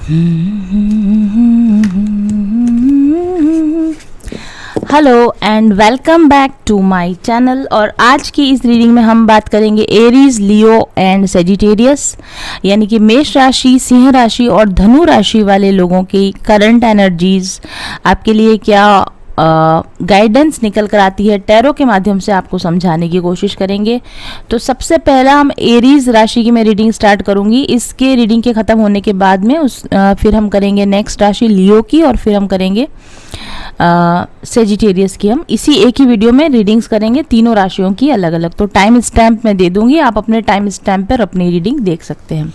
Hello and welcome back to my channel. और आज की इस रीडिंग में हम बात करेंगे एरीज, लियो एंड सेजिटेरियस, यानी कि मेष राशि, सिंह राशि और धनु राशि वाले लोगों की करंट एनर्जीज आपके लिए क्या गाइडेंस निकल कर आती है, टैरो के माध्यम से आपको समझाने की कोशिश करेंगे। तो सबसे पहला हम एरीज राशि की मैं रीडिंग स्टार्ट करूंगी। इसके रीडिंग के ख़त्म होने के बाद में फिर हम करेंगे नेक्स्ट राशि लियो की, और फिर हम करेंगे सेजिटेरियस की। हम इसी एक ही वीडियो में रीडिंग्स करेंगे तीनों राशियों की अलग अलग। तो टाइम स्टैम्प मैं दे दूंगी, आप अपने टाइम स्टैम्प पर अपनी रीडिंग देख सकते हैं।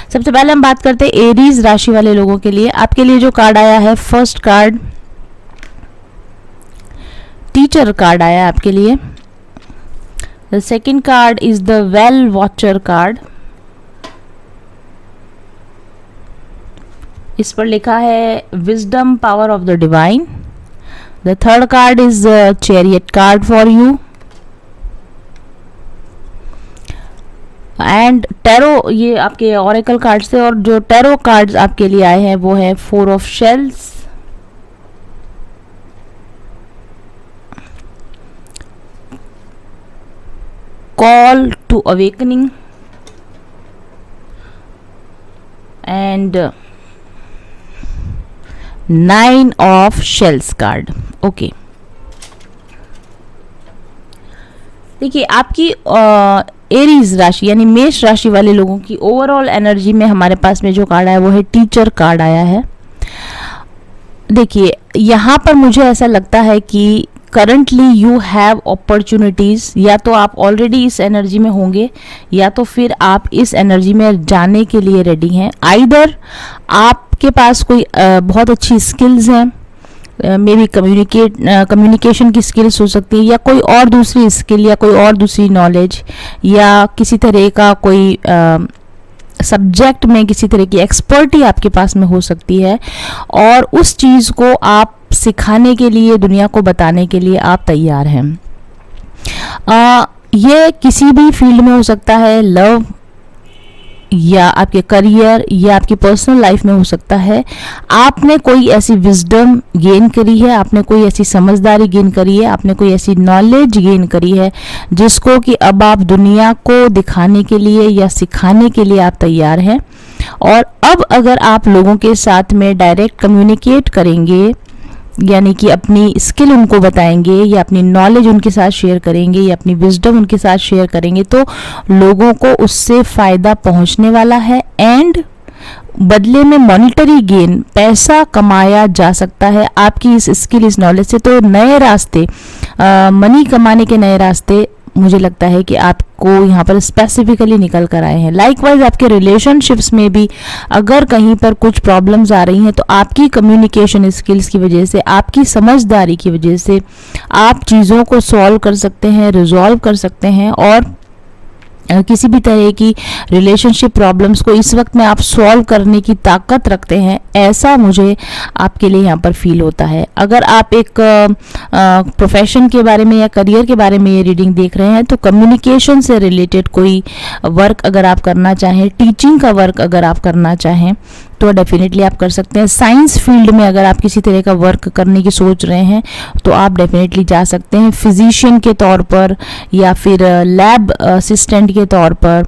सबसे पहले हम बात करते हैं एरीज राशि वाले लोगों के लिए। आपके लिए जो कार्ड आया है, फर्स्ट कार्ड टीचर कार्ड आया है आपके लिए। The second card is the well watcher card. इस पर लिखा है wisdom, power of the divine. The third card is chariot card for you. And tarot, ये आपके ऑरेकल कार्ड से, और जो टैरो कार्ड्स आपके लिए आए हैं वो है four of shells, call to awakening and nine of shells card. Okay, देखिए आपकी एरीज राशि यानी मेष राशि वाले लोगों की ओवरऑल एनर्जी में हमारे पास में जो कार्ड आया वो है टीचर कार्ड आया है। देखिए यहाँ पर मुझे ऐसा लगता है कि करंटली यू हैव अपॉर्चुनिटीज, या तो आप ऑलरेडी इस एनर्जी में होंगे या तो फिर आप इस एनर्जी में जाने के लिए रेडी हैं। आइदर आपके पास कोई बहुत अच्छी स्किल्स हैं, मे बी कम्युनिकेशन की स्किल्स हो सकती है, या कोई और दूसरी स्किल, या कोई और दूसरी नॉलेज, या किसी तरह का कोई सब्जेक्ट में किसी तरह की एक्सपर्टी आपके पास में हो सकती है, और उस चीज़ को आप सिखाने के लिए, दुनिया को बताने के लिए आप तैयार हैं। ये किसी भी फील्ड में हो सकता है, लव या आपके करियर या आपकी पर्सनल लाइफ में हो सकता है। आपने कोई ऐसी विजडम गेन करी है, आपने कोई ऐसी समझदारी गेन करी है, आपने कोई ऐसी नॉलेज गेन करी है जिसको कि अब आप दुनिया को दिखाने के लिए या सिखाने के लिए आप तैयार हैं। और अब अगर आप लोगों के साथ में डायरेक्ट कम्युनिकेट करेंगे, यानी कि अपनी स्किल उनको बताएंगे या अपनी नॉलेज उनके साथ शेयर करेंगे या अपनी विजडम उनके साथ शेयर करेंगे, तो लोगों को उससे फ़ायदा पहुंचने वाला है। एंड बदले में मॉनिटरी गेन, पैसा कमाया जा सकता है आपकी इस स्किल, इस नॉलेज से। तो नए रास्ते, मनी कमाने के नए रास्ते मुझे लगता है कि आपको यहाँ पर स्पेसिफिकली निकल कर आए हैं। लाइकवाइज आपके रिलेशनशिप्स में भी अगर कहीं पर कुछ प्रॉब्लम्स आ रही हैं तो आपकी कम्युनिकेशन स्किल्स की वजह से, आपकी समझदारी की वजह से आप चीज़ों को सॉल्व कर सकते हैं, रिजॉल्व कर सकते हैं, और किसी भी तरह की रिलेशनशिप प्रॉब्लम्स को इस वक्त में आप सॉल्व करने की ताकत रखते हैं, ऐसा मुझे आपके लिए यहाँ पर फील होता है। अगर आप एक प्रोफेशन के बारे में या करियर के बारे में ये रीडिंग देख रहे हैं, तो कम्युनिकेशन से रिलेटेड कोई वर्क अगर आप करना चाहें, टीचिंग का वर्क अगर आप करना चाहें, तो डेफिनेटली आप कर सकते हैं। साइंस फील्ड में अगर आप किसी तरह का वर्क करने की सोच रहे हैं तो आप डेफिनेटली जा सकते हैं, फिजिशियन के तौर पर या फिर लैब असिस्टेंट के तौर पर।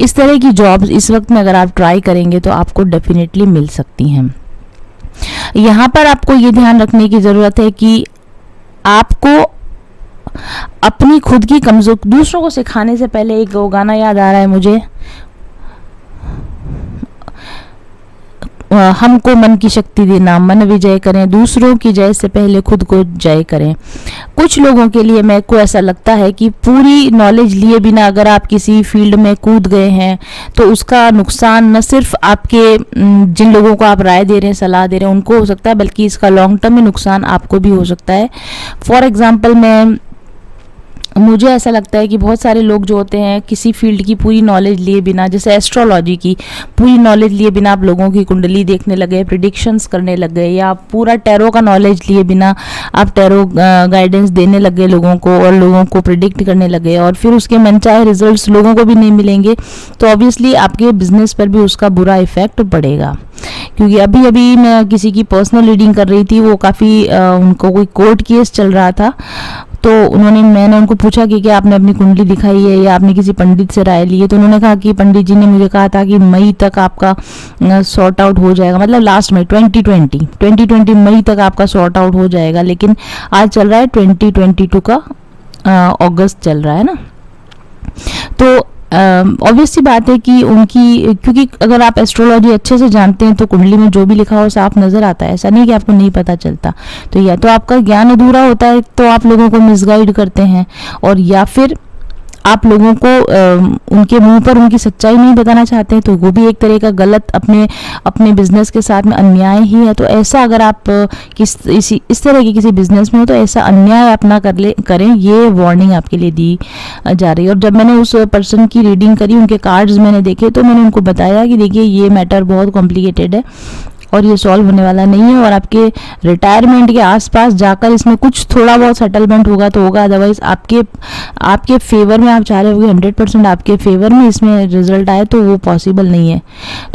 इस तरह की जॉब्स इस वक्त में अगर आप ट्राई करेंगे तो आपको डेफिनेटली मिल सकती हैं। यहाँ पर आपको ये ध्यान रखने की ज़रूरत है कि आपको अपनी खुद की कमजोर, दूसरों को सिखाने से पहले एक वो गाना याद आ रहा है मुझे, हमको मन की शक्ति देना, मन विजय करें, दूसरों की जय से पहले खुद को जय करें। कुछ लोगों के लिए मेरे को ऐसा लगता है कि पूरी नॉलेज लिए बिना अगर आप किसी फील्ड में कूद गए हैं तो उसका नुकसान न सिर्फ आपके जिन लोगों को आप राय दे रहे हैं, सलाह दे रहे हैं, उनको हो सकता है, बल्कि इसका लॉन्ग टर्म में नुकसान आपको भी हो सकता है। फॉर एग्जाम्पल मैं मुझे ऐसा लगता है कि बहुत सारे लोग जो होते हैं किसी फील्ड की पूरी नॉलेज लिए बिना, जैसे एस्ट्रोलॉजी की पूरी नॉलेज लिए बिना आप लोगों की कुंडली देखने लगे, प्रिडिक्शंस करने लग गए, या पूरा टैरो का नॉलेज लिए बिना आप टैरो गाइडेंस देने लग गए लोगों को और लोगों को प्रिडिक्ट करने लगे, और फिर उसके मनचाहे रिजल्ट्स लोगों को भी नहीं मिलेंगे, तो ऑब्वियसली आपके बिजनेस पर भी उसका बुरा इफेक्ट पड़ेगा। क्योंकि अभी अभी मैं किसी की पर्सनल रीडिंग कर रही थी, वो काफ़ी उनको कोई कोर्ट केस चल रहा था, तो मैंने उनको पूछा कि क्या आपने अपनी कुंडली दिखाई है या आपने किसी पंडित से राय ली है, तो उन्होंने कहा कि पंडित जी ने मुझे कहा था कि मई तक आपका सॉर्ट आउट हो जाएगा, मतलब लास्ट में 2020 मई तक आपका सॉर्ट आउट हो जाएगा, लेकिन आज चल रहा है 2022 का अगस्त चल रहा है ना। तो ऑब्वियस सी बात है कि उनकी, क्योंकि अगर आप एस्ट्रोलॉजी अच्छे से जानते हैं तो कुंडली में जो भी लिखा हो साफ नज़र आता है, ऐसा नहीं कि आपको नहीं पता चलता। तो या तो आपका ज्ञान अधूरा होता है तो आप लोगों को मिसगाइड करते हैं, और या फिर आप लोगों को उनके मुंह पर उनकी सच्चाई नहीं बताना चाहते हैं, तो वो भी एक तरह का गलत अपने बिजनेस के साथ में अन्याय ही है। तो ऐसा अगर आप इस तरह के किसी बिजनेस में हो तो ऐसा अन्याय आप ना करें, ये वार्निंग आपके लिए दी जा रही है। और जब मैंने उस पर्सन की रीडिंग करी, उनके कार्ड्स मैंने देखे, तो मैंने उनको बताया कि देखिए ये मैटर बहुत कॉम्प्लिकेटेड है और ये सॉल्व होने वाला नहीं है, और आपके रिटायरमेंट के आसपास जाकर इसमें कुछ थोड़ा बहुत सेटलमेंट होगा तो होगा, अदरवाइज आपके फेवर में, आप चाह रहे हो कि 100% आपके फेवर में इसमें रिजल्ट आए, तो वो पॉसिबल नहीं है।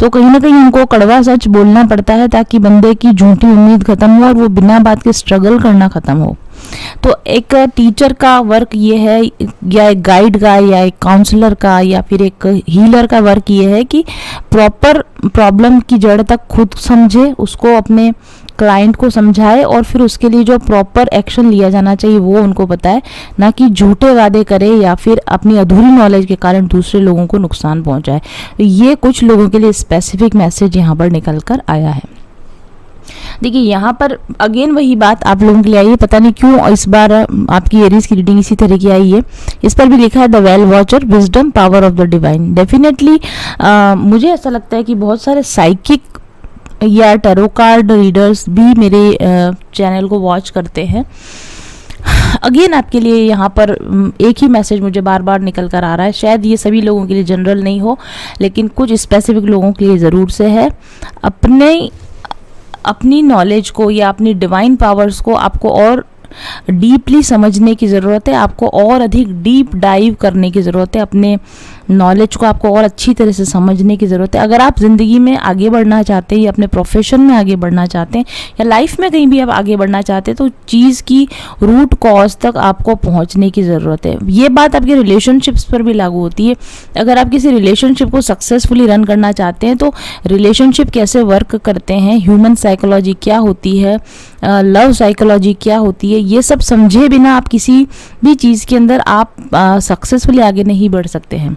तो कहीं ना कहीं उनको कड़वा सच बोलना पड़ता है ताकि बंदे की झूठी उम्मीद खत्म हो और वो बिना बात के स्ट्रगल करना खत्म हो। तो एक टीचर का वर्क ये है, या एक गाइड का, या एक काउंसलर का, या फिर एक हीलर का वर्क ये है कि प्रॉपर प्रॉब्लम की जड़ तक खुद समझे, उसको अपने क्लाइंट को समझाए और फिर उसके लिए जो प्रॉपर एक्शन लिया जाना चाहिए वो उनको बताए, ना कि झूठे वादे करे या फिर अपनी अधूरी नॉलेज के कारण दूसरे लोगों को नुकसान पहुंचाए। तो ये कुछ लोगों के लिए स्पेसिफिक मैसेज यहाँ पर निकल कर आया है। देखिए यहाँ पर अगेन वही बात आप लोगों के लिए आई है, पता नहीं क्यों इस बार आपकी एरीज की रीडिंग इसी तरह की आई है। इस पर भी लिखा है the well watcher, wisdom, power of the divine. Definitely मुझे ऐसा लगता है कि बहुत सारे साइकिक या टैरो कार्ड रीडर्स भी मेरे चैनल को वॉच करते हैं। अगेन आपके लिए यहाँ पर एक ही मैसेज मुझे बार बार निकल कर आ रहा है, शायद ये सभी लोगों के लिए जनरल नहीं हो, लेकिन कुछ स्पेसिफिक लोगों के लिए ज़रूर से है। अपनी नॉलेज को या अपनी डिवाइन पावर्स को आपको और डीपली समझने की ज़रूरत है, आपको और अधिक डीप डाइव करने की ज़रूरत है, अपने नॉलेज को आपको और अच्छी तरह से समझने की ज़रूरत है। अगर आप ज़िंदगी में आगे बढ़ना चाहते हैं या अपने प्रोफेशन में आगे बढ़ना चाहते हैं या लाइफ में कहीं भी आप आगे बढ़ना चाहते हैं तो चीज़ की रूट कॉज तक आपको पहुंचने की ज़रूरत है। ये बात आपके रिलेशनशिप्स पर भी लागू होती है। अगर आप किसी रिलेशनशिप को सक्सेसफुली रन करना चाहते हैं तो रिलेशनशिप कैसे वर्क करते हैं, ह्यूमन साइकोलॉजी क्या होती है, लव साइकोलॉजी क्या होती है, ये सब समझे बिना आप किसी भी चीज़ के अंदर आप सक्सेसफुली आगे नहीं बढ़ सकते हैं।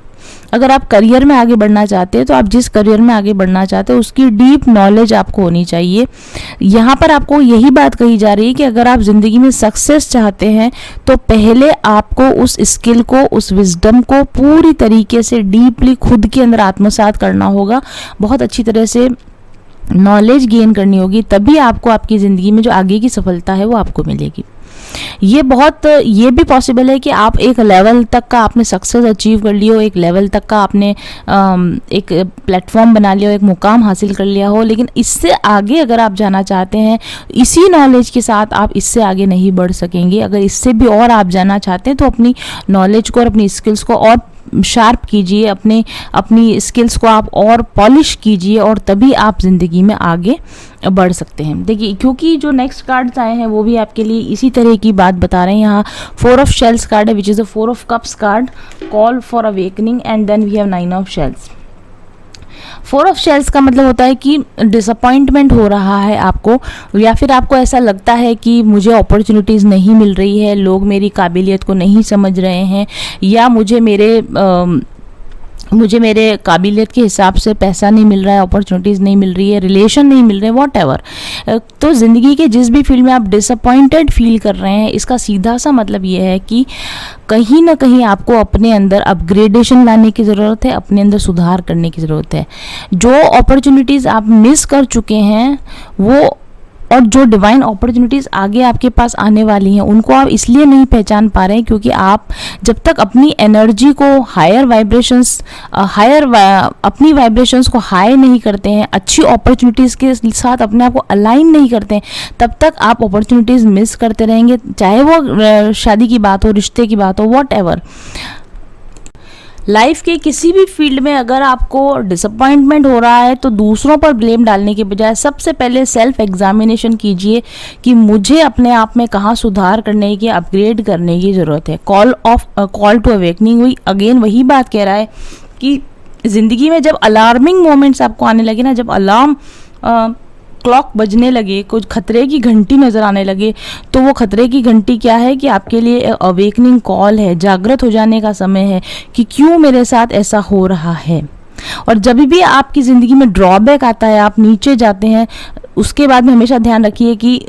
अगर आप करियर में आगे बढ़ना चाहते हैं तो आप जिस करियर में आगे बढ़ना चाहते हैं उसकी डीप नॉलेज आपको होनी चाहिए। यहाँ पर आपको यही बात कही जा रही है कि अगर आप ज़िंदगी में सक्सेस चाहते हैं तो पहले आपको उस स्किल को, उस विजडम को पूरी तरीके से डीपली खुद के अंदर आत्मसात करना होगा, बहुत अच्छी तरह से नॉलेज गेन करनी होगी, तभी आपको आपकी ज़िंदगी में जो आगे की सफलता है वो आपको मिलेगी। ये भी पॉसिबल है कि आप एक लेवल तक का आपने सक्सेस अचीव कर लिया हो, एक लेवल तक का आपने एक प्लेटफॉर्म बना लिया हो, एक मुकाम हासिल कर लिया हो, लेकिन इससे आगे अगर आप जाना चाहते हैं इसी नॉलेज के साथ आप इससे आगे नहीं बढ़ सकेंगे। अगर इससे भी और आप जाना चाहते हैं तो अपनी नॉलेज को और अपनी स्किल्स को और शार्प कीजिए, अपनी स्किल्स को आप और पॉलिश कीजिए और तभी आप ज़िंदगी में आगे बढ़ सकते हैं। देखिए क्योंकि जो नेक्स्ट कार्ड्स आए हैं वो भी आपके लिए इसी तरह की बात बता रहे हैं। यहाँ 4 ऑफ शेल्स कार्ड है which is a 4 of cups card, call for awakening, and then we have 9 of shells. 4 of shells का मतलब होता है कि डिसअपॉइंटमेंट हो रहा है आपको, या फिर आपको ऐसा लगता है कि मुझे अपॉर्चुनिटीज़ नहीं मिल रही है, लोग मेरी काबिलियत को नहीं समझ रहे हैं, या मुझे मेरे काबिलियत के हिसाब से पैसा नहीं मिल रहा है, अपॉर्चुनिटीज़ नहीं मिल रही है, रिलेशन नहीं मिल रहे, वॉट एवर। तो ज़िंदगी के जिस भी फील्ड में आप डिसअपॉइंटेड फील कर रहे हैं, इसका सीधा सा मतलब ये है कि कहीं ना कहीं आपको अपने अंदर अपग्रेडेशन लाने की ज़रूरत है, अपने अंदर सुधार करने की ज़रूरत है। जो अपॉर्चुनिटीज़ आप मिस कर चुके हैं वो और जो डिवाइन अपॉर्चुनिटीज़ आगे आपके पास आने वाली हैं उनको आप इसलिए नहीं पहचान पा रहे हैं क्योंकि आप जब तक अपनी एनर्जी को अपनी वाइब्रेशंस को हाई नहीं करते हैं, अच्छी अपॉर्चुनिटीज़ के साथ अपने आप को अलाइन नहीं करते हैं, तब तक आप अपॉर्चुनिटीज़ मिस करते रहेंगे, चाहे वो शादी की बात हो, रिश्ते की बात हो, वॉट एवर। लाइफ के किसी भी फील्ड में अगर आपको डिसअपॉइंटमेंट हो रहा है तो दूसरों पर ब्लेम डालने के बजाय सबसे पहले सेल्फ एग्जामिनेशन कीजिए कि मुझे अपने आप में कहाँ सुधार करने की, अपग्रेड करने की ज़रूरत है। कॉल टू अवेकनिंग हुई, अगेन वही बात कह रहा है कि ज़िंदगी में जब अलार्मिंग मोमेंट्स आपको आने लगे ना, जब अलार्म क्लॉक बजने लगे, कुछ खतरे की घंटी नज़र आने लगे, तो वो खतरे की घंटी क्या है कि आपके लिए अवेकनिंग कॉल है, जागृत हो जाने का समय है कि क्यों मेरे साथ ऐसा हो रहा है। और जब भी आपकी ज़िंदगी में ड्रॉबैक आता है, आप नीचे जाते हैं, उसके बाद में हमेशा ध्यान रखिए कि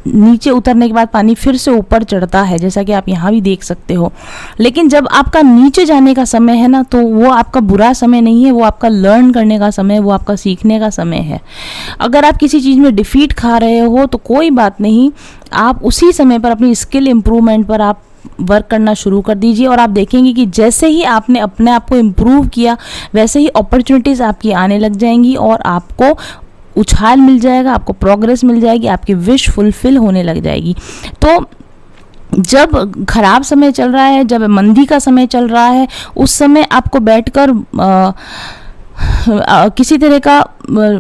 नीचे उतरने के बाद पानी फिर से ऊपर चढ़ता है, जैसा कि आप यहाँ भी देख सकते हो। लेकिन जब आपका नीचे जाने का समय है ना, तो वो आपका बुरा समय नहीं है, वो आपका लर्न करने का समय है, वो आपका सीखने का समय है। अगर आप किसी चीज़ में डिफीट खा रहे हो तो कोई बात नहीं, आप उसी समय पर अपनी स्किल इम्प्रूवमेंट पर आप वर्क करना शुरू कर दीजिए और आप देखेंगे कि जैसे ही आपने अपने आप को इम्प्रूव किया वैसे ही अपॉर्चुनिटीज़ आपकी आने लग जाएंगी और आपको उछाल मिल जाएगा, आपको प्रोग्रेस मिल जाएगी, आपकी विश फुलफिल होने लग जाएगी। तो जब खराब समय चल रहा है, जब मंदी का समय चल रहा है, उस समय आपको बैठकर किसी तरह का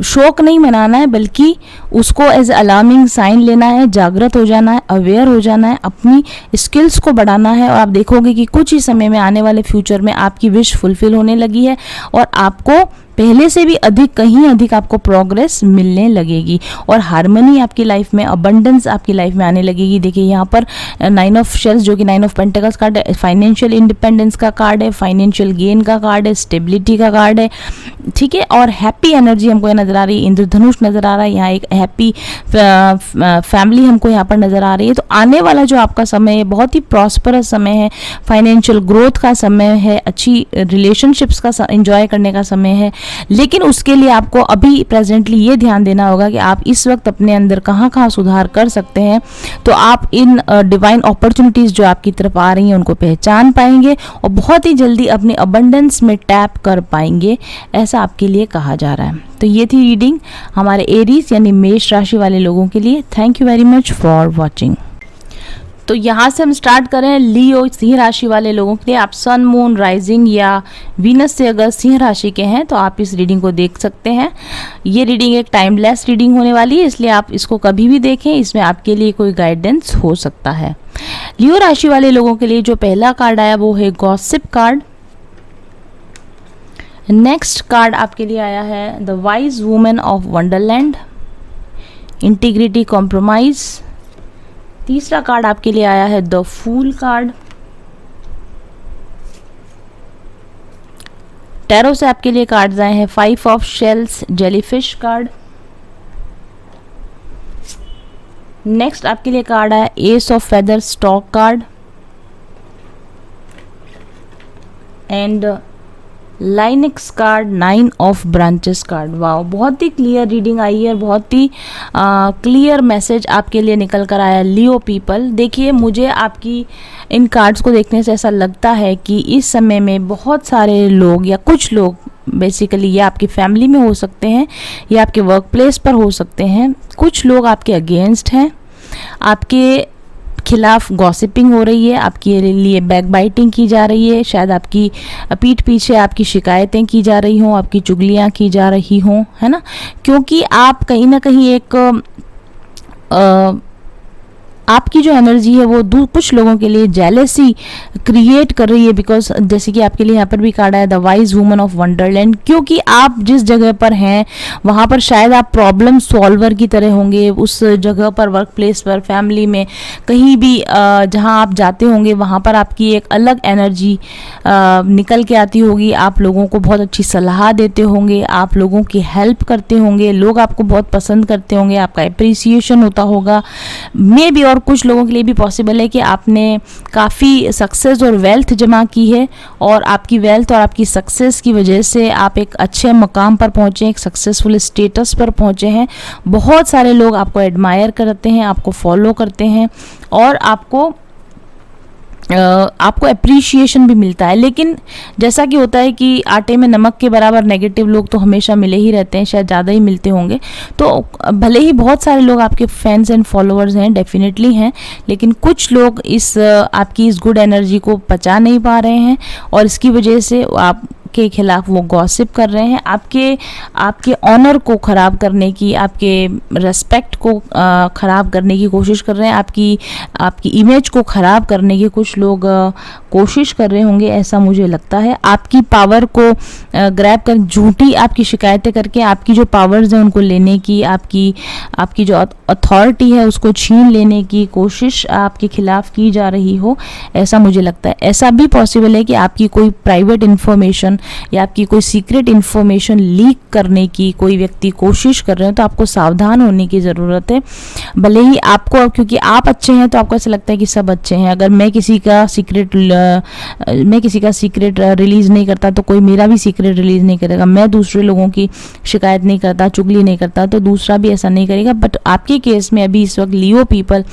शोक नहीं मनाना है, बल्कि उसको एज अलार्मिंग साइन लेना है, जागृत हो जाना है, अवेयर हो जाना है, अपनी स्किल्स को बढ़ाना है। और आप देखोगे कि कुछ ही समय में, आने वाले फ्यूचर में आपकी विश फुलफिल होने लगी है और आपको पहले से भी अधिक, कहीं अधिक आपको प्रोग्रेस मिलने लगेगी और हार्मनी आपकी लाइफ में, अबंडेंस आपकी लाइफ में आने लगेगी। देखिए यहाँ पर 9 ऑफ शेल्स जो कि 9 ऑफ पेंटिकल्स कार्ड है, फाइनेंशियल इंडिपेंडेंस का कार्ड है, फाइनेंशियल गेन का कार्ड है, स्टेबिलिटी का कार्ड है, ठीक है। और हैप्पी एनर्जी हमको नजर आ रही है, इंद्रधनुष नजर आ रहा है, यहाँ एक हैप्पी फैमिली हमको यहाँ पर नजर आ रही है। तो आने वाला जो आपका समय है बहुत ही प्रॉस्परस समय है, फाइनेंशियल ग्रोथ का समय है, अच्छी रिलेशनशिप्स का एंजॉय करने का समय है। लेकिन उसके लिए आपको अभी प्रेजेंटली ये ध्यान देना होगा कि आप इस वक्त अपने अंदर कहाँ कहाँ सुधार कर सकते हैं, तो आप इन डिवाइन अपॉर्चुनिटीज़ जो आपकी तरफ आ रही हैं उनको पहचान पाएंगे और बहुत ही जल्दी अपने अबंडेंस में टैप कर पाएंगे, ऐसा आपके लिए कहा जा रहा है। तो ये थी रीडिंग हमारे एरीज यानी मेष राशि वाले लोगों के लिए। Thank you very much for watching. तो यहाँ से हम स्टार्ट करें लियो सिंह राशि वाले लोगों के लिए। आप सन, मून, राइजिंग या वीनस से अगर सिंह राशि के हैं तो आप इस रीडिंग को देख सकते हैं। ये रीडिंग एक टाइमलेस रीडिंग होने वाली है, इसलिए आप इसको कभी भी देखें, इसमें आपके लिए कोई गाइडेंस हो सकता है। लियो राशि वाले लोगों के लिए जो पहला कार्ड आया वो है गॉसिप कार्ड। नेक्स्ट कार्ड आपके लिए आया है the wise women of Wonderland, integrity, compromise. तीसरा कार्ड आपके लिए आया है द फूल कार्ड। टैरो से आपके लिए कार्ड्स आए हैं 5 of shells, jellyfish card. Next आपके लिए कार्ड आया S of feather, stock card and Linux card, 9 of branches card. वाह, बहुत ही क्लियर रीडिंग आई है, बहुत ही क्लियर मैसेज आपके लिए निकल कर आया लियो पीपल। देखिए, मुझे आपकी इन कार्ड्स को देखने से ऐसा लगता है कि इस समय में बहुत सारे लोग या कुछ लोग, बेसिकली ये आपकी फैमिली में हो सकते हैं या आपके वर्क प्लेस पर हो सकते हैं, कुछ लोग आपके अगेंस्ट हैं, आपके खिलाफ गॉसिपिंग हो रही है, आपके लिए बैक बाइटिंग की जा रही है, शायद आपकी पीठ पीछे आपकी शिकायतें की जा रही हों, आपकी चुगलियां की जा रही हों, है ना, क्योंकि आप कहीं ना कहीं एक आपकी जो एनर्जी है वो कुछ लोगों के लिए जेलेसी क्रिएट कर रही है, बिकॉज जैसे कि आपके लिए यहाँ पर भी कार्ड आया the wise woman of Wonderland, क्योंकि आप जिस जगह पर हैं वहाँ पर शायद आप प्रॉब्लम सॉल्वर की तरह होंगे। उस जगह पर, वर्क प्लेस पर, फैमिली में, कहीं भी जहाँ आप जाते होंगे वहाँ पर आपकी एक अलग एनर्जी निकल के आती होगी। आप लोगों को बहुत अच्छी सलाह देते होंगे, आप लोगों की हेल्प करते होंगे, लोग आपको बहुत पसंद करते होंगे, आपका अप्रिसिएशन होता होगा, मे बी और और कुछ लोगों के लिए भी पॉसिबल है कि आपने काफ़ी सक्सेस और वेल्थ जमा की है और आपकी वेल्थ और आपकी सक्सेस की वजह से आप एक अच्छे मकाम पर पहुँचे हैं, एक सक्सेसफुल स्टेटस पर पहुँचे हैं। बहुत सारे लोग आपको एडमायर करते हैं, आपको फॉलो करते हैं और आपको अप्रिशिएशन भी मिलता है। लेकिन जैसा कि होता है कि आटे में नमक के बराबर नेगेटिव लोग तो हमेशा मिले ही रहते हैं, शायद ज़्यादा ही मिलते होंगे। तो भले ही बहुत सारे लोग आपके फैंस एंड फॉलोअर्स हैं, डेफिनेटली हैं, लेकिन कुछ लोग इस आपकी इस गुड एनर्जी को पचा नहीं पा रहे हैं और इसकी वजह से आप के खिलाफ वो गॉसिप कर रहे हैं, आपके ऑनर को ख़राब करने की, आपके रेस्पेक्ट को ख़राब करने की कोशिश कर रहे हैं, आपकी इमेज को ख़राब करने की कुछ लोग कोशिश कर रहे होंगे, ऐसा मुझे लगता है। आपकी पावर को ग्रैब कर झूठी आपकी शिकायतें करके आपकी जो पावर्स हैं उनको लेने की, आपकी जो अथॉरिटी है उसको छीन लेने की कोशिश आपके खिलाफ की जा रही हो, ऐसा मुझे लगता है। ऐसा भी पॉसिबल है कि आपकी कोई प्राइवेट इन्फॉर्मेशन या आपकी कोई सीक्रेट इन्फॉर्मेशन लीक करने की कोई व्यक्ति कोशिश कर रहे हैं, तो आपको सावधान होने की ज़रूरत है। भले ही आपको, क्योंकि आप अच्छे हैं तो आपको ऐसा लगता है कि सब अच्छे हैं, अगर मैं किसी का सीक्रेट रिलीज़ नहीं करता तो कोई मेरा भी सीक्रेट रिलीज़ नहीं करेगा, मैं दूसरे लोगों की शिकायत नहीं करता, चुगली नहीं करता, तो दूसरा भी ऐसा नहीं करेगा। बट आपके केस में अभी इस वक्त लियो पीपल,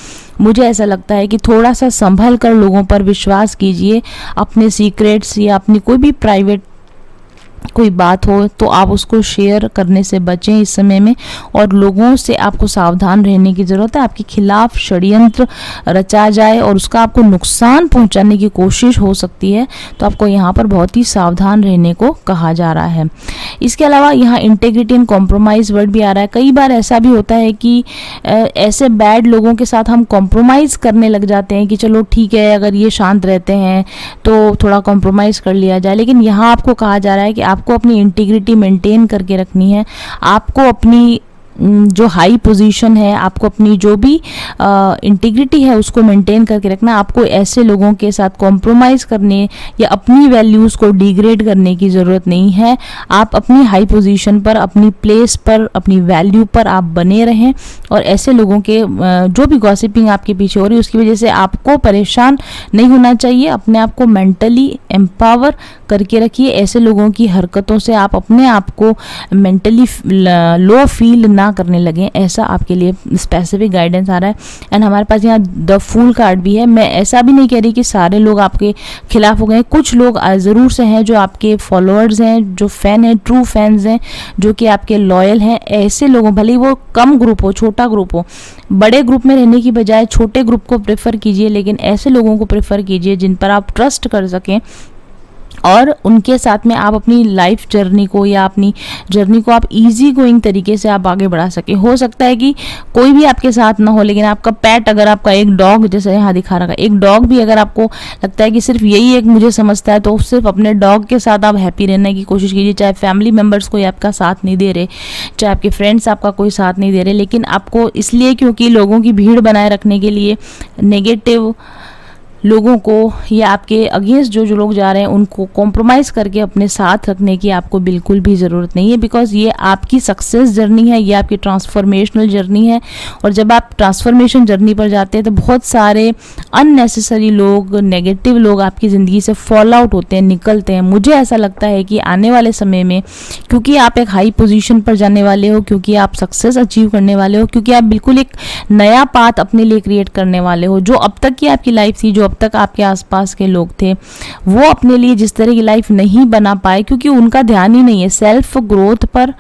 मुझे ऐसा लगता है कि थोड़ा सा संभल कर लोगों पर विश्वास कीजिए। अपने सीक्रेट्स या अपनी कोई भी प्राइवेट कोई बात हो तो आप उसको शेयर करने से बचें इस समय में, और लोगों से आपको सावधान रहने की ज़रूरत है। आपके खिलाफ षड्यंत्र रचा जाए और उसका आपको नुकसान पहुंचाने की कोशिश हो सकती है, तो आपको यहाँ पर बहुत ही सावधान रहने को कहा जा रहा है। इसके अलावा यहाँ इंटेग्रिटी एंड कॉम्प्रोमाइज़ वर्ड भी आ रहा है। कई बार ऐसा भी होता है कि ऐसे बैड लोगों के साथ हम कॉम्प्रोमाइज़ करने लग जाते हैं कि चलो ठीक है, अगर ये शांत रहते हैं तो थोड़ा कॉम्प्रोमाइज़ कर लिया जाए। लेकिन यहाँ आपको कहा जा रहा है कि आपको अपनी इंटीग्रिटी मेंटेन करके रखनी है, आपको अपनी जो हाई पोजीशन है, आपको अपनी जो भी इंटीग्रिटी है उसको मेंटेन करके रखना। आपको ऐसे लोगों के साथ कॉम्प्रोमाइज़ करने या अपनी वैल्यूज़ को डिग्रेड करने की ज़रूरत नहीं है। आप अपनी हाई पोजीशन पर, अपनी प्लेस पर, अपनी वैल्यू पर आप बने रहें, और ऐसे लोगों के जो भी गॉसिपिंग आपके पीछे हो रही है उसकी वजह से आपको परेशान नहीं होना चाहिए। अपने आप को मेंटली एम्पावर करके रखिए। ऐसे लोगों की हरकतों से आप अपने आप को मेंटली लो फील ना करने लगे, ऐसा आपके लिए स्पेसिफिक गाइडेंस आ रहा है। एंड हमारे पास यहाँ द फूल कार्ड भी है। मैं ऐसा भी नहीं कह रही कि सारे लोग आपके खिलाफ हो गए, कुछ लोग ज़रूर से हैं जो आपके फॉलोअर्स हैं, जो फैन हैं, ट्रू फैंस हैं, जो कि आपके लॉयल हैं। ऐसे लोगों, भले वो कम ग्रुप हो, छोटा ग्रुप हो, बड़े ग्रुप में रहने की बजाय छोटे ग्रुप को प्रेफर कीजिए, लेकिन ऐसे लोगों को प्रेफर कीजिए जिन पर आप ट्रस्ट कर सकें और उनके साथ में आप अपनी लाइफ जर्नी को या अपनी जर्नी को आप इजी गोइंग तरीके से आप आगे बढ़ा सकें। हो सकता है कि कोई भी आपके साथ ना हो, लेकिन आपका पेट, अगर आपका एक डॉग, जैसे यहाँ दिखा रखा है, एक डॉग भी अगर आपको लगता है कि सिर्फ यही एक मुझे समझता है, तो सिर्फ अपने डॉग के साथ आप हैप्पी रहने की कोशिश कीजिए। चाहे फैमिली मेम्बर्स कोई आपका साथ नहीं दे रहे, चाहे आपके फ्रेंड्स आपका कोई साथ नहीं दे रहे, लेकिन आपको इसलिए, क्योंकि लोगों की भीड़ बनाए रखने के लिए नेगेटिव लोगों को या आपके अगेंस्ट जो लोग जा रहे हैं उनको कॉम्प्रोमाइज़ करके अपने साथ रखने की आपको बिल्कुल भी ज़रूरत नहीं है। बिकॉज ये आपकी सक्सेस जर्नी है, ये आपकी ट्रांसफॉर्मेशनल जर्नी है, और जब आप ट्रांसफॉर्मेशन जर्नी पर जाते हैं तो बहुत सारे अननेसेसरी लोग, नेगेटिव लोग आपकी ज़िंदगी से फॉल आउट होते हैं, निकलते हैं। मुझे ऐसा लगता है कि आने वाले समय में, क्योंकि आप एक हाई पोजीशन पर जाने वाले हो, क्योंकि आप सक्सेस अचीव करने वाले हो, क्योंकि आप बिल्कुल एक नया पाथ अपने लिए क्रिएट करने वाले हो। जो अब तक की आपकी लाइफ थी, जो तक आपके आसपास के लोग थे, वो अपने लिए जिस तरह की लाइफ नहीं बना पाए, क्योंकि उनका ध्यान ही नहीं है सेल्फ ग्रोथ पर।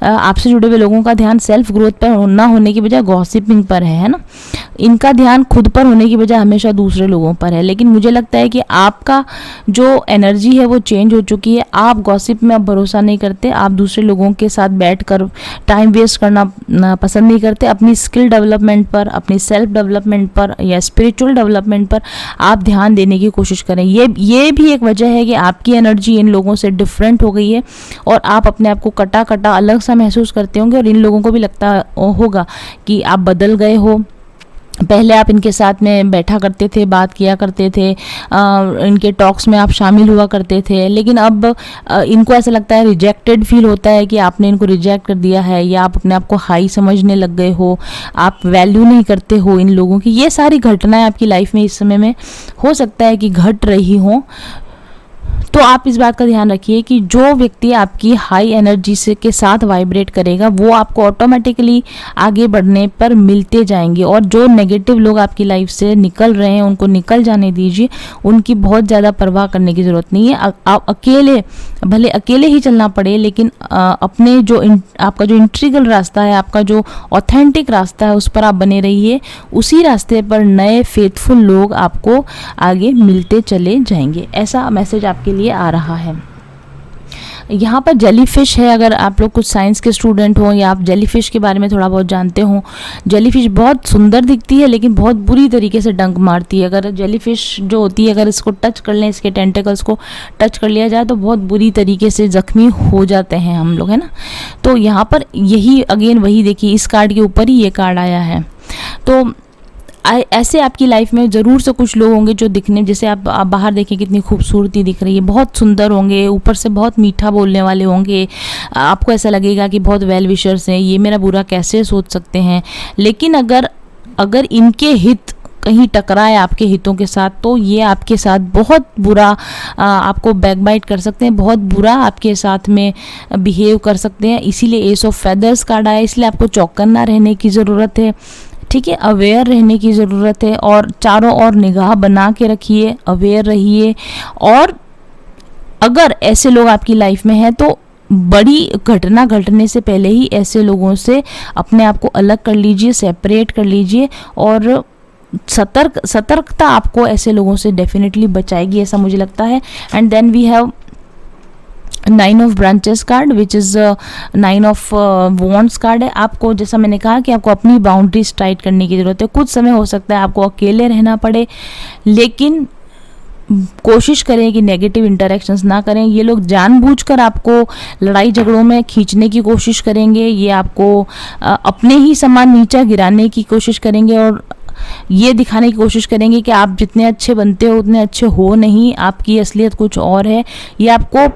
आपसे जुड़े हुए लोगों का ध्यान सेल्फ ग्रोथ पर ना होने की बजाय गॉसिपिंग पर है ना। इनका ध्यान खुद पर होने की बजाय हमेशा दूसरे लोगों पर है। लेकिन मुझे लगता है कि आपका जो एनर्जी है वो चेंज हो चुकी है। आप गॉसिप में अब भरोसा नहीं करते, आप दूसरे लोगों के साथ बैठकर टाइम वेस्ट करना पसंद नहीं करते। अपनी स्किल डेवलपमेंट पर, अपनी सेल्फ डेवलपमेंट पर या स्पिरिचुअल डेवलपमेंट पर आप ध्यान देने की कोशिश करें। ये भी एक वजह है कि आपकी एनर्जी इन लोगों से डिफरेंट हो गई है और आप अपने आप को कटा कटा अलग सा महसूस करते होंगे, और इन लोगों को भी लगता होगा कि आप बदल गए हो पहले आप इनके साथ में बैठा करते थे, बात किया करते थे, इनके टॉक्स में आप शामिल हुआ करते थे, लेकिन अब इनको ऐसा लगता है, रिजेक्टेड फील होता है कि आपने इनको रिजेक्ट कर दिया है, या आप अपने आप को हाई समझने लग गए हो, आप वैल्यू नहीं करते हो इन लोगों की। ये सारी घटनाएं आपकी लाइफ में इस समय में हो सकता है कि घट रही हों। तो आप इस बात का ध्यान रखिए कि जो व्यक्ति आपकी हाई एनर्जी से के साथ वाइब्रेट करेगा वो आपको ऑटोमेटिकली आगे बढ़ने पर मिलते जाएंगे, और जो नेगेटिव लोग आपकी लाइफ से निकल रहे हैं उनको निकल जाने दीजिए। उनकी बहुत ज़्यादा परवाह करने की ज़रूरत नहीं है। आप अकेले, भले अकेले ही चलना पड़े, लेकिन अपने जो आपका जो इंट्रीगल रास्ता है, आपका जो ऑथेंटिक रास्ता है, उस पर आप बने रहिए। उसी रास्ते पर नए फेथफुल लोग आपको आगे मिलते चले जाएंगे। ऐसा मैसेज आपके लिए आ रहा है। यहाँ पर जेलीफिश है, अगर आप लोग कुछ साइंस के स्टूडेंट हो या आप जेलीफिश के बारे में थोड़ा बहुत जानते हो। जेलीफिश बहुत सुंदर दिखती है लेकिन बहुत बुरी तरीके से डंक मारती है। अगर जेलीफिश जो होती है, अगर इसको टच कर लें, इसके टेंटिकल्स को टच कर लिया जाए तो बहुत बुरी तरीके से जख्मी हो जाते हैं हम लोग, है ना। तो यहाँ पर यही अगेन वही देखिए, इस कार्ड के ऊपर ही ये कार्ड आया है। तो ऐसे आपकी लाइफ में ज़रूर से कुछ लोग होंगे जो दिखने, जैसे आप बाहर देखें कितनी खूबसूरती दिख रही है, बहुत सुंदर होंगे, ऊपर से बहुत मीठा बोलने वाले होंगे। आपको ऐसा लगेगा कि बहुत वेल विशर्स हैं, ये मेरा बुरा कैसे सोच सकते हैं। लेकिन अगर इनके हित कहीं टकराए आपके हितों के साथ, तो ये आपके साथ बहुत बुरा आपको बैकबाइट कर सकते हैं, बहुत बुरा आपके साथ में बिहेव कर सकते हैं। इसीलिए एस ऑफ फेदर्स कार्ड आया। इसलिए आपको चौकन्ना रहने की ज़रूरत है, ठीक है, अवेयर रहने की ज़रूरत है, और चारों ओर निगाह बना के रखिए, अवेयर रहिए। और अगर ऐसे लोग आपकी लाइफ में हैं तो बड़ी घटना घटने से पहले ही ऐसे लोगों से अपने आप को अलग कर लीजिए, सेपरेट कर लीजिए, और सतर्कता आपको ऐसे लोगों से डेफिनेटली बचाएगी, ऐसा मुझे लगता है। And then we have 9 of branches card, which is 9 of wands card है। आपको, जैसा मैंने कहा, कि आपको अपनी बाउंड्रीज टाइट करने की ज़रूरत है। कुछ समय हो सकता है आपको अकेले रहना पड़े, लेकिन कोशिश करें कि नेगेटिव इंटरेक्शंस ना करें। ये लोग जानबूझकर आपको लड़ाई झगड़ों में खींचने की कोशिश करेंगे, ये आपको अपने ही समान नीचा गिराने की कोशिश करेंगे, और ये दिखाने की कोशिश करेंगे कि आप जितने अच्छे बनते हो उतने अच्छे हो नहीं, आपकी असलियत कुछ और है। ये आपको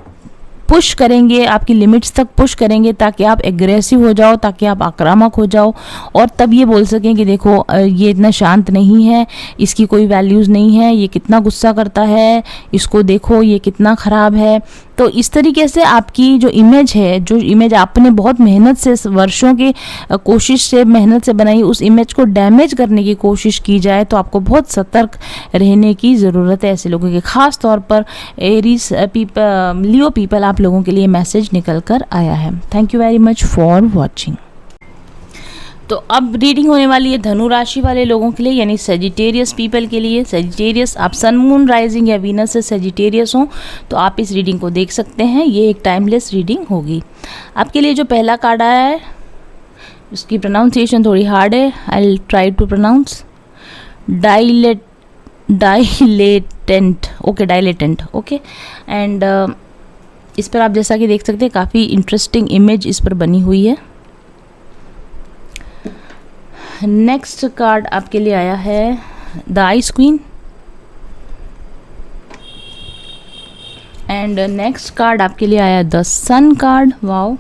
पुश करेंगे, आपकी लिमिट्स तक पुश करेंगे, ताकि आप एग्रेसिव हो जाओ, ताकि आप आक्रामक हो जाओ, और तब ये बोल सकें कि देखो ये इतना शांत नहीं है, इसकी कोई वैल्यूज़ नहीं है, ये कितना गुस्सा करता है, इसको देखो ये कितना ख़राब है। तो इस तरीके से आपकी जो इमेज है, जो इमेज आपने बहुत मेहनत से, वर्षों की कोशिश से, मेहनत से बनाई, उस इमेज को डैमेज करने की कोशिश की जाए, तो आपको बहुत सतर्क रहने की ज़रूरत है ऐसे लोगों के। ख़ास तौर पर एरीज पीपल, लियो पीपल, आप लोगों के लिए मैसेज निकल कर आया है। Thank you very much for watching. तो अब रीडिंग होने वाली है धनु राशि वाले लोगों के लिए, यानी सेजिटेरियस पीपल के लिए। सेजिटेरियस, आप सन, मून, राइजिंग या वीनस से सेजिटेरियस हो तो आप इस रीडिंग को देख सकते हैं। ये एक टाइमलेस रीडिंग होगी। आपके लिए जो पहला कार्ड आया है उसकी प्रोनाउंसिएशन थोड़ी हार्ड है, I will try to pronounce. Dilettante, okay, dilettante, okay. And इस पर आप जैसा कि देख सकते हैं काफ़ी इंटरेस्टिंग इमेज इस पर बनी हुई है। नेक्स्ट कार्ड आपके लिए आया है the ice queen, and next card आपके लिए आया the sun card. Wow,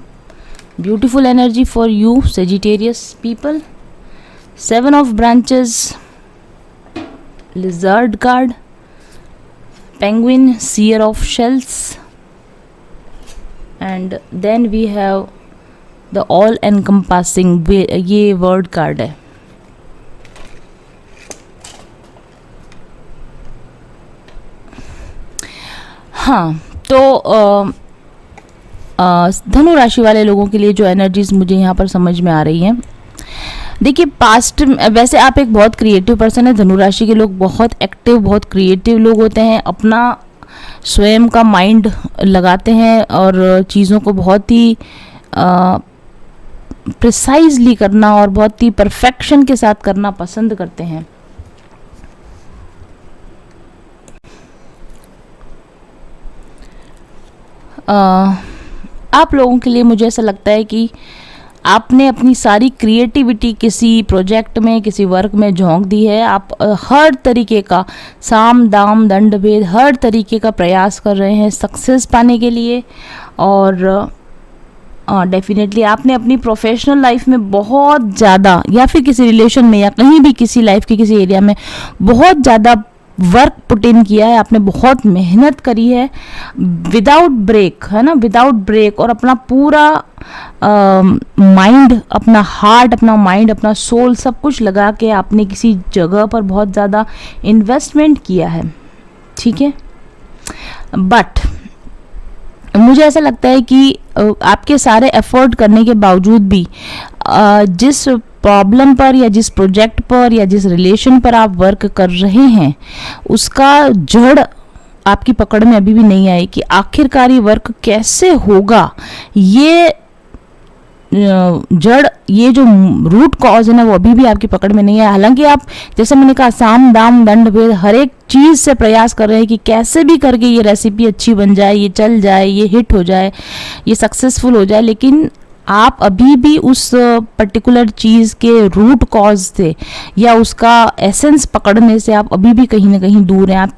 beautiful energy for you Sagittarius people. 7 of branches, lizard card, penguin, seer of shells, and then we have the all encompassing, ये word card है। हाँ, तो धनु राशि वाले लोगों के लिए जो एनर्जीज मुझे यहाँ पर समझ में आ रही हैं, देखिए पास्ट, वैसे आप एक बहुत क्रिएटिव पर्सन है। धनु राशि के लोग बहुत एक्टिव, बहुत क्रिएटिव लोग होते हैं, अपना स्वयं का माइंड लगाते हैं और चीज़ों को बहुत ही प्रिसाइजली करना और बहुत ही परफेक्शन के साथ करना पसंद करते हैं। आप लोगों के लिए मुझे ऐसा लगता है कि आपने अपनी सारी क्रिएटिविटी किसी प्रोजेक्ट में, किसी वर्क में झोंक दी है। आप हर तरीके का साम दाम दंड भेद हर तरीके का प्रयास कर रहे हैं सक्सेस पाने के लिए। और डेफिनेटली आपने अपनी प्रोफेशनल लाइफ में बहुत ज़्यादा, या फिर किसी रिलेशन में, या कहीं भी किसी लाइफ के किसी एरिया में बहुत ज़्यादा वर्क पुट इन किया है, आपने बहुत मेहनत करी है विदाउट ब्रेक, है ना, विदाउट ब्रेक। और अपना पूरा माइंड, अपना हार्ट, अपना माइंड, अपना सोल सब कुछ लगा के आपने किसी जगह पर बहुत ज़्यादा इन्वेस्टमेंट किया है, ठीक है। बट मुझे ऐसा लगता है कि आपके सारे एफर्ट करने के बावजूद भी जिस प्रॉब्लम पर या जिस प्रोजेक्ट पर या जिस रिलेशन पर आप वर्क कर रहे हैं उसका जड़ आपकी पकड़ में अभी भी नहीं आई कि आखिरकार ये वर्क कैसे होगा। ये जड़, ये जो रूट कॉज है ना, वो अभी भी आपकी पकड़ में नहीं है। हालांकि आप, जैसे मैंने कहा, साम दाम दंड भेद हर एक चीज़ से प्रयास कर रहे हैं कि कैसे भी करके ये रेसिपी अच्छी बन जाए, ये चल जाए, ये हिट हो जाए, ये सक्सेसफुल हो जाए, लेकिन आप अभी भी उस पर्टिकुलर चीज़ के रूट कॉज से या उसका एसेंस पकड़ने से आप अभी भी कहीं ना कहीं दूर हैं।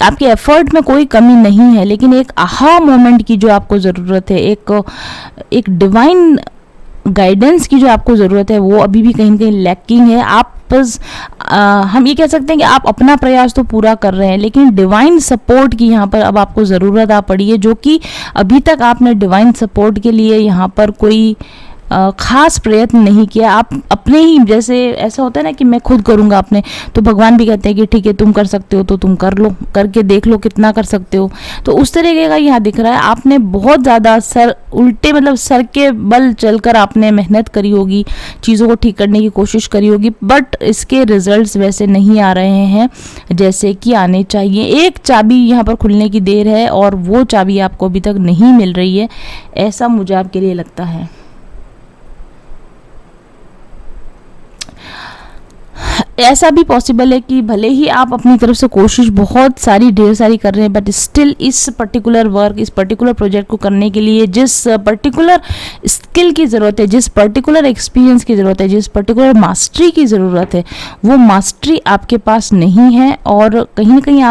आपके एफर्ट में कोई कमी नहीं है, लेकिन एक आहा मोमेंट की जो आपको ज़रूरत है, एक डिवाइन गाइडेंस की जो आपको ज़रूरत है, वो अभी भी कहीं ना कहीं लैकिंग है। आप बस हम ये कह सकते हैं कि आप अपना प्रयास तो पूरा कर रहे हैं, लेकिन डिवाइन सपोर्ट की यहाँ पर अब आपको ज़रूरत आ पड़ी है, जो कि अभी तक आपने डिवाइन सपोर्ट के लिए यहाँ पर कोई खास प्रयत्न नहीं किया। आप अपने ही, जैसे ऐसा होता है ना कि मैं खुद करूँगा अपने, तो भगवान भी कहते हैं कि ठीक है तुम कर सकते हो तो तुम कर लो, करके देख लो कितना कर सकते हो। तो उस तरीके का यहाँ दिख रहा है। आपने बहुत ज़्यादा सर उल्टे, मतलब सर के बल चलकर आपने मेहनत करी होगी, चीज़ों को ठीक करने की कोशिश करी होगी, बट इसके रिजल्ट्स वैसे नहीं आ रहे हैं जैसे कि आने चाहिए। एक चाबी यहाँ पर खुलने की देर है और वो चाबी आपको अभी तक नहीं मिल रही है, ऐसा मुझे आपके लिए लगता है। ऐसा भी पॉसिबल है कि भले ही आप अपनी तरफ से कोशिश बहुत सारी, ढेर सारी कर रहे हैं, बट स्टिल इस पर्टिकुलर वर्क, इस पर्टिकुलर प्रोजेक्ट को करने के लिए जिस पर्टिकुलर स्किल की ज़रूरत है, जिस पर्टिकुलर एक्सपीरियंस की ज़रूरत है, जिस पर्टिकुलर मास्टरी की ज़रूरत है, वो मास्टरी आपके पास नहीं है। और कहीं ना कहीं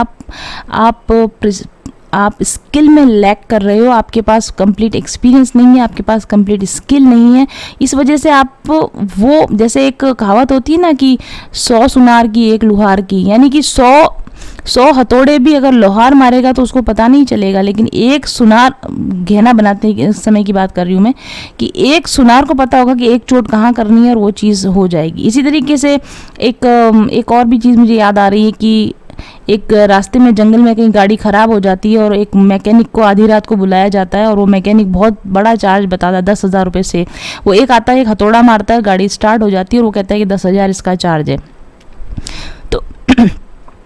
आप स्किल में लैक कर रहे हो, आपके पास कंप्लीट एक्सपीरियंस नहीं है, आपके पास कंप्लीट स्किल नहीं है। इस वजह से आप वो, जैसे एक कहावत होती है ना कि 100 सुनार की एक लुहार की, यानी कि 100 हथौड़े भी अगर लोहार मारेगा तो उसको पता नहीं चलेगा, लेकिन एक सुनार, गहना बनाते हैं इस समय की बात कर रही हूँ मैं, कि एक सुनार को पता होगा कि एक चोट कहाँ करनी है और वो चीज़ हो जाएगी। इसी तरीके से एक और भी चीज़ मुझे याद आ रही है कि एक रास्ते में, जंगल में कहीं गाड़ी ख़राब हो जाती है और एक मैकेनिक को आधी रात को बुलाया जाता है और वो मैकेनिक बहुत बड़ा चार्ज बताता है, 10,000 रुपये से। वो एक आता है, एक हथौड़ा मारता है, गाड़ी स्टार्ट हो जाती है और वो कहता है कि 10,000 इसका चार्ज है।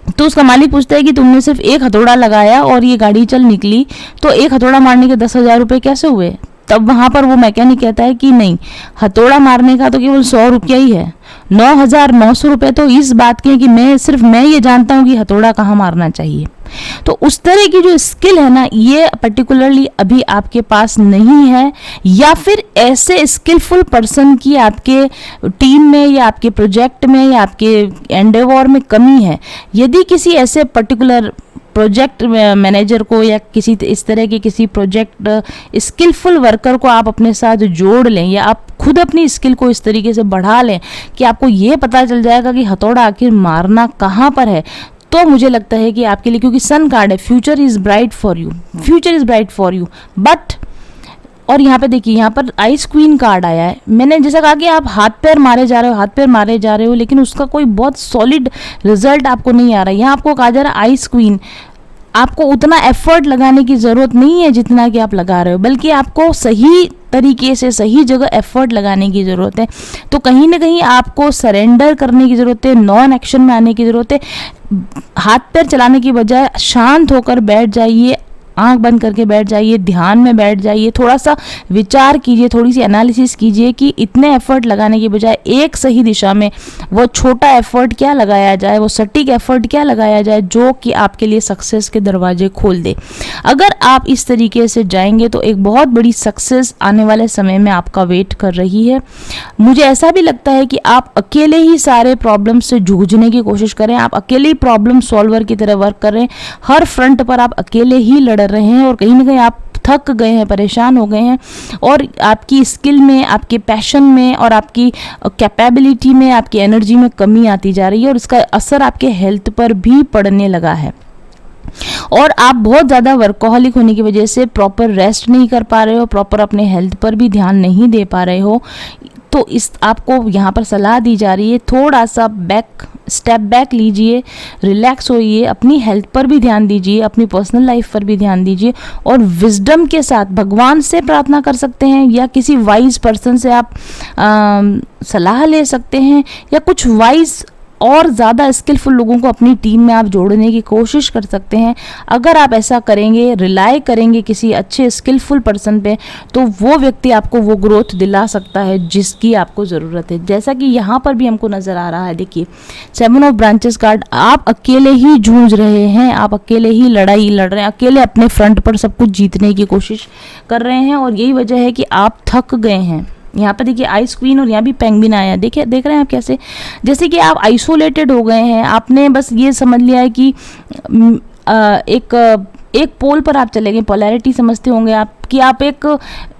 तो उसका मालिक पूछता है कि तुमने सिर्फ एक हथौड़ा लगाया और ये गाड़ी चल निकली, तो एक हथौड़ा मारने के 10,000 रुपये कैसे हुए? तब वहाँ पर वो मैकेनिक कहता है कि नहीं, हथौड़ा मारने का तो केवल 100 रुपया ही है, 9,900 रुपये तो इस बात के हैं कि मैं ये जानता हूँ कि हथौड़ा कहाँ मारना चाहिए। तो उस तरह की जो स्किल है ना, ये पर्टिकुलरली अभी आपके पास नहीं है, या फिर ऐसे स्किलफुल पर्सन की आपके टीम में या आपके प्रोजेक्ट में या आपके एंडेवर में कमी है। यदि किसी ऐसे पर्टिकुलर प्रोजेक्ट मैनेजर को या किसी इस तरह के किसी प्रोजेक्ट स्किलफुल वर्कर को आप अपने साथ जोड़ लें, या आप खुद अपनी स्किल को इस तरीके से बढ़ा लें कि आपको ये पता चल जाएगा कि हथौड़ा आखिर मारना कहाँ पर है, तो मुझे लगता है कि आपके लिए, क्योंकि सन कार्ड है, future is bright for you, future is bright for you. But और यहाँ पे देखिए, यहाँ पर आइस क्वीन कार्ड आया है। मैंने जैसा कहा कि आप हाथ पैर मारे जा रहे हो, लेकिन उसका कोई बहुत सॉलिड रिजल्ट आपको नहीं आ रहा है। यहाँ आपको कहा जा रहा है आइस क्वीन, आपको उतना एफर्ट लगाने की ज़रूरत नहीं है जितना कि आप लगा रहे हो, बल्कि आपको सही तरीके से सही जगह एफर्ट लगाने की ज़रूरत है। तो कहीं ना कहीं आपको सरेंडर करने की ज़रूरत है, नॉन एक्शन में आने की ज़रूरत है। हाथ पैर चलाने की बजाय शांत होकर बैठ जाइए, आंख बंद करके बैठ जाइए, ध्यान में बैठ जाइए, थोड़ा सा विचार कीजिए, थोड़ी सी एनालिसिस कीजिए कि इतने एफर्ट लगाने की बजाय एक सही दिशा में वो छोटा एफर्ट क्या लगाया जाए, वो सटीक एफर्ट क्या लगाया जाए जो कि आपके लिए सक्सेस के दरवाजे खोल दे। अगर आप इस तरीके से जाएंगे तो एक बहुत बड़ी सक्सेस आने वाले समय में आपका वेट कर रही है। मुझे ऐसा भी लगता है कि आप अकेले ही सारे प्रॉब्लम से जूझने की कोशिश करें, आप अकेले ही प्रॉब्लम सॉल्वर की तरह वर्क कर रहे हैं, हर फ्रंट पर आप अकेले ही लड़ रहे हैं और कहीं ना कहीं आप थक गए हैं, परेशान हो गए हैं और आपकी स्किल में, आपके पैशन में और आपकी कैपेबिलिटी में, आपकी एनर्जी में कमी आती जा रही है और इसका असर आपके हेल्थ पर भी पड़ने लगा है। और आप बहुत ज़्यादा वर्कोहलिक होने की वजह से प्रॉपर रेस्ट नहीं कर पा रहे हो, प्रॉपर अपने हेल्थ पर भी ध्यान नहीं दे पा रहे हो। तो इस आपको यहाँ पर सलाह दी जा रही है, थोड़ा सा स्टेप बैक लीजिए, रिलैक्स होइए, अपनी हेल्थ पर भी ध्यान दीजिए, अपनी पर्सनल लाइफ पर भी ध्यान दीजिए और विजडम के साथ भगवान से प्रार्थना कर सकते हैं या किसी वाइज पर्सन से आप सलाह ले सकते हैं या कुछ वाइज और ज़्यादा स्किलफुल लोगों को अपनी टीम में आप जोड़ने की कोशिश कर सकते हैं। अगर आप ऐसा करेंगे, रिलाई करेंगे किसी अच्छे स्किलफुल पर्सन पे, तो वो व्यक्ति आपको वो ग्रोथ दिला सकता है जिसकी आपको ज़रूरत है। जैसा कि यहाँ पर भी हमको नज़र आ रहा है, देखिए 7 ऑफ ब्रांचेस कार्ड, आप अकेले ही जूझ रहे हैं, आप अकेले ही लड़ाई लड़ रहे हैं, अकेले अपने फ्रंट पर सब कुछ जीतने की कोशिश कर रहे हैं और यही वजह है कि आप थक गए हैं। यहाँ पर देखिए आइस क्वीन और यहाँ भी पेंगुइन आया, देखिए देख रहे हैं आप कैसे, जैसे कि आप आइसोलेटेड हो गए हैं, आपने बस ये समझ लिया है कि एक पोल पर आप चले गए, पोलैरिटी समझते होंगे आप कि आप एक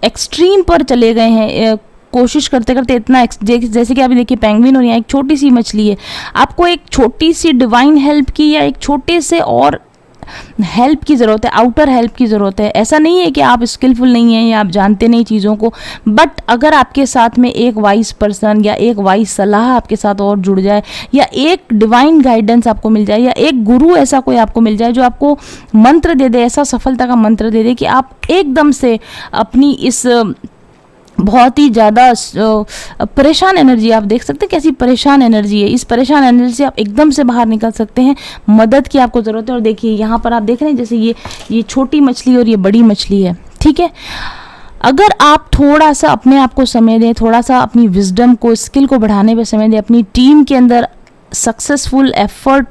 एक्सट्रीम पर चले गए हैं कोशिश करते करते इतना। जैसे कि अभी देखिए पेंगुइन और यहाँ एक छोटी सी मछली है, आपको एक छोटी सी डिवाइन हेल्प की या एक छोटे से और हेल्प की ज़रूरत है, आउटर हेल्प की ज़रूरत है। ऐसा नहीं है कि आप स्किलफुल नहीं हैं या आप जानते नहीं चीज़ों को, बट अगर आपके साथ में एक वाइज पर्सन या एक वाइज सलाह आपके साथ और जुड़ जाए या एक डिवाइन गाइडेंस आपको मिल जाए या एक गुरु ऐसा कोई आपको मिल जाए जो आपको मंत्र दे दे, ऐसा सफलता का मंत्र दे दे कि आप एकदम से अपनी इस बहुत ही ज़्यादा परेशान एनर्जी, आप देख सकते हैं कैसी परेशान एनर्जी है, इस परेशान एनर्जी से आप एकदम से बाहर निकल सकते हैं। मदद की आपको ज़रूरत है और देखिए यहाँ पर आप देख रहे हैं जैसे ये छोटी मछली और ये बड़ी मछली है, ठीक है। अगर आप थोड़ा सा अपने आप को समय दें, थोड़ा सा अपनी विजडम को, स्किल को बढ़ाने पे समय दें, अपनी टीम के अंदर सक्सेसफुल एफर्ट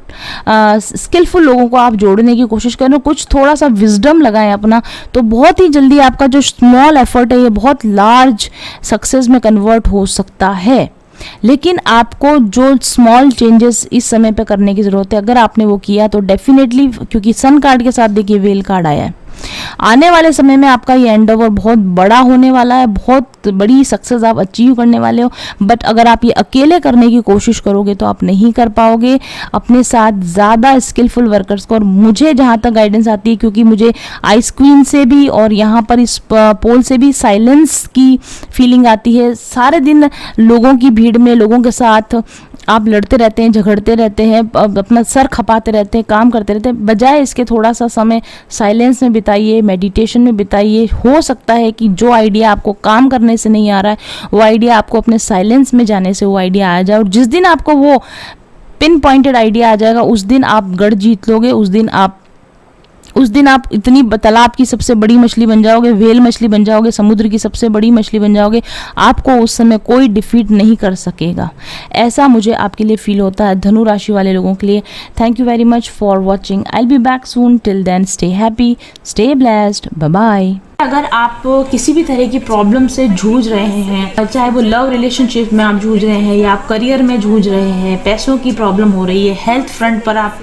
स्किलफुल लोगों को आप जोड़ने की कोशिश करें, कुछ थोड़ा सा विजडम लगाएं अपना, तो बहुत ही जल्दी आपका जो स्मॉल एफर्ट है ये बहुत लार्ज सक्सेस में कन्वर्ट हो सकता है। लेकिन आपको जो स्मॉल चेंजेस इस समय पे करने की ज़रूरत है, अगर आपने वो किया तो डेफिनेटली, क्योंकि सन कार्ड के साथ देखिए व्हेल कार्ड आया है, आने वाले समय में आपका ये एंडेवर बहुत बड़ा होने वाला है, बहुत बड़ी सक्सेस आप अचीव करने वाले हो। बट अगर आप ये अकेले करने की कोशिश करोगे तो आप नहीं कर पाओगे, अपने साथ ज़्यादा स्किलफुल वर्कर्स को, और मुझे जहाँ तक गाइडेंस आती है, क्योंकि मुझे आइस क्वीन से भी और यहाँ पर इस पोल से भी साइलेंस की फीलिंग आती है। सारे दिन लोगों की भीड़ में, लोगों के साथ आप लड़ते रहते हैं, झगड़ते रहते हैं, अपना सर खपाते रहते हैं, काम करते रहते हैं, बजाय इसके थोड़ा सा समय साइलेंस में बिताइए, मेडिटेशन में बिताइए। हो सकता है कि जो आइडिया आपको काम करने से नहीं आ रहा है, वो आइडिया आपको अपने साइलेंस में जाने से वो आइडिया आ जाए, और जिस दिन आपको वो पिन पॉइंटेड आइडिया आ जाएगा उस दिन आप गढ़ जीत लोगे, उस दिन आप इतनी तालाब की सबसे बड़ी मछली बन जाओगे, व्हेल मछली बन जाओगे, समुद्र की सबसे बड़ी मछली बन जाओगे, आपको उस समय कोई डिफीट नहीं कर सकेगा। ऐसा मुझे आपके लिए फील होता है, धनु राशि वाले लोगों के लिए। Thank you very much for watching. I will be back soon, till then stay happy, stay blessed, bye bye. अगर आप किसी भी तरह की प्रॉब्लम से जूझ रहे हैं, चाहे वो लव रिलेशनशिप में आप जूझ रहे हैं या आप करियर में जूझ रहे हैं, पैसों की प्रॉब्लम हो रही है, हेल्थ फ्रंट पर आप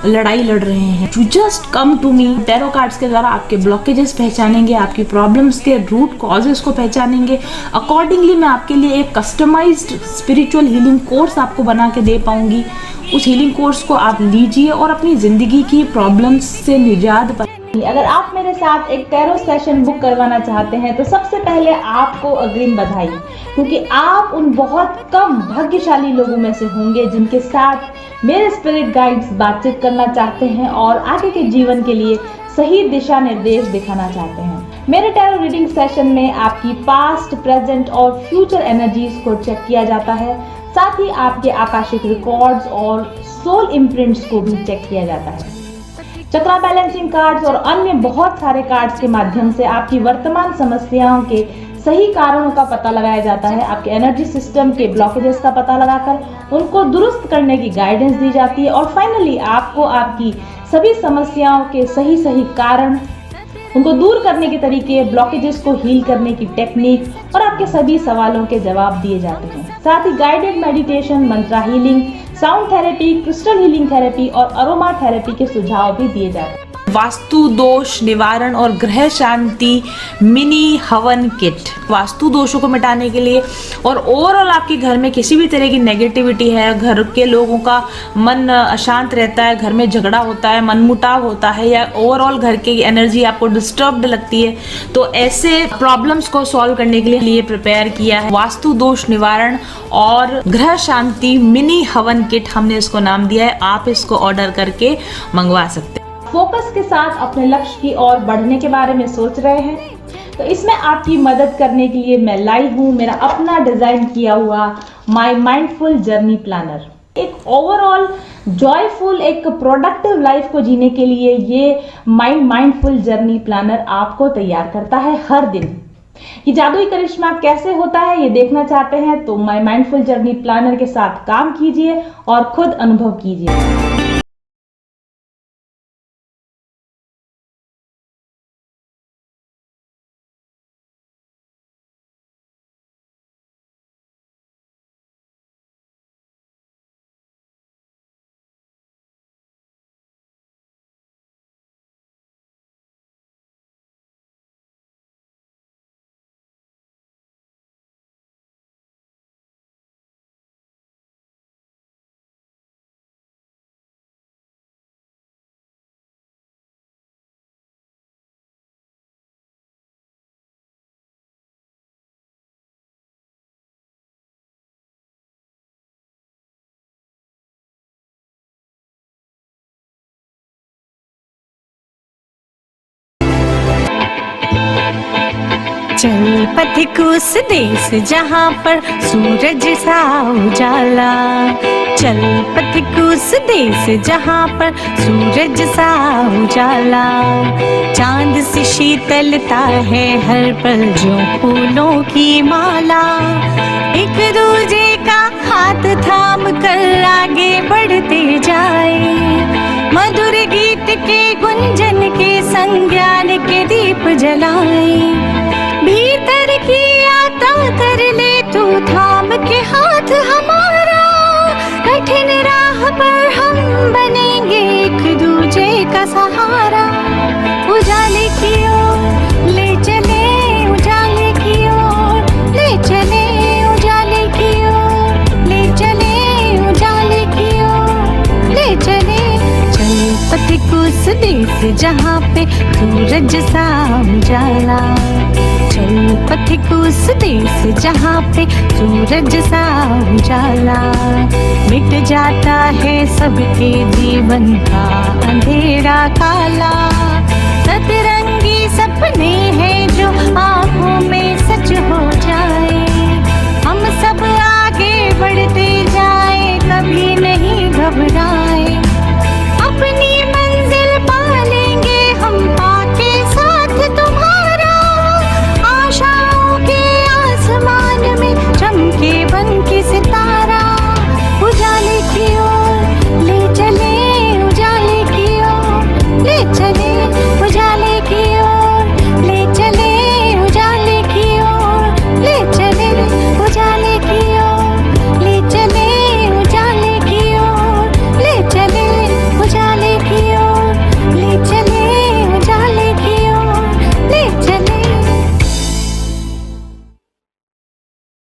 लड़ाई लड़ रहे हैं, you just come to me. Tarot cards के द्वारा आपके ब्लॉकेजेस पहचानेंगे, आपकी प्रॉब्लम्स के रूट कॉजेस को पहचानेंगे, अकॉर्डिंगली मैं आपके लिए एक कस्टमाइज्ड स्पिरिचुअल हीलिंग कोर्स आपको बना के दे पाऊंगी। उस हीलिंग कोर्स को आप लीजिए और अपनी ज़िंदगी की प्रॉब्लम्स से निजात पाइए। अगर आप मेरे साथ एक टैरो सेशन बुक करवाना चाहते हैं तो सबसे पहले आपको अग्रिम बधाई, क्योंकि आप उन बहुत कम भाग्यशाली लोगों में से होंगे जिनके साथ मेरे स्पिरिट गाइड्स बातचीत करना चाहते हैं और आगे के जीवन के लिए सही दिशा निर्देश दिखाना चाहते हैं। मेरे टैरो रीडिंग सेशन में आपकी पास्ट, प्रेजेंट और फ्यूचर एनर्जीज को चेक किया जाता है, साथ ही आपके आकाशिक रिकॉर्ड्स और सोल इम्प्रिंट्स को भी चेक किया जाता है। चक्रा बैलेंसिंग कार्ड्स और अन्य बहुत सारे कार्ड्स के माध्यम से आपकी वर्तमान समस्याओं के सही कारणों का पता लगाया जाता है। आपके एनर्जी सिस्टम के ब्लॉकेजेस का पता लगाकर उनको दुरुस्त करने की गाइडेंस दी जाती है और फाइनली आपको आपकी सभी समस्याओं के सही कारण, उनको दूर करने के तरीके, ब्लॉकेजेस को हील करने की टेक्निक और आपके सभी सवालों के जवाब दिए जाते हैं। साथ ही guided meditation, mantra healing, sound therapy, crystal healing therapy और अरोमा थेरेपी के सुझाव भी दिए जाते हैं। वास्तु दोष निवारण और ग्रह शांति मिनी हवन किट, वास्तु दोषों को मिटाने के लिए और ओवरऑल आपके घर में किसी भी तरह की नेगेटिविटी है, घर के लोगों का मन अशांत रहता है, घर में झगड़ा होता है, मनमुटाव होता है या ओवरऑल घर की एनर्जी आपको डिस्टर्ब्ड लगती है, तो ऐसे प्रॉब्लम्स को सॉल्व करने के लिए प्रिपेयर किया है वास्तु दोष निवारण और ग्रह शांति मिनी हवन किट, हमने इसको नाम दिया है। आप इसको ऑर्डर करके मंगवा सकते हैं। फोकस के साथ अपने लक्ष्य की ओर बढ़ने के बारे में सोच रहे हैं, तो इसमें आपकी मदद करने के लिए मैं लाई हूँ मेरा अपना डिजाइन किया हुआ माय माइंडफुल जर्नी प्लानर। एक ओवरऑल जॉयफुल, एक प्रोडक्टिव लाइफ को जीने के लिए ये माइंडफुल जर्नी प्लानर आपको तैयार करता है हर दिन। ये जादुई करिश्मा कैसे होता है ये देखना चाहते हैं तो माय माइंडफुल जर्नी प्लानर के साथ काम कीजिए और खुद अनुभव कीजिए। चल पथिक उस देश जहाँ पर सूरज सा उजाला, चल पथिक उस देश जहाँ पर सूरज सा उजाला, चांद सी शीतलता है हर पल जो फूलों की माला, एक दूजे का हाथ थाम कर आगे बढ़ते जाए, मधुर गीत के गुंजन के संज्ञान के दीप जलाए, भीतर की यात्रा कर ले तू थाम के हाथ हमारा, कठिन राह पर हम बनेंगे एक दूजे का सहारा, उजाले की ओर ले चले, उजाले की ओर ले चले, उजाले की ओर ले चले, उजाले की ओर ले चले, चल पथिक उस देश जहाँ पे सूरज सा उजाला, चल पथिक उस देश जहाँ पे सूरज सा उजाला, मिट जाता है सबके जीवन का अंधेरा काला, सतरंगी सपने हैं जो आँखों में सच हो जाए, हम सब आगे बढ़ते जाए कभी नहीं घबराए,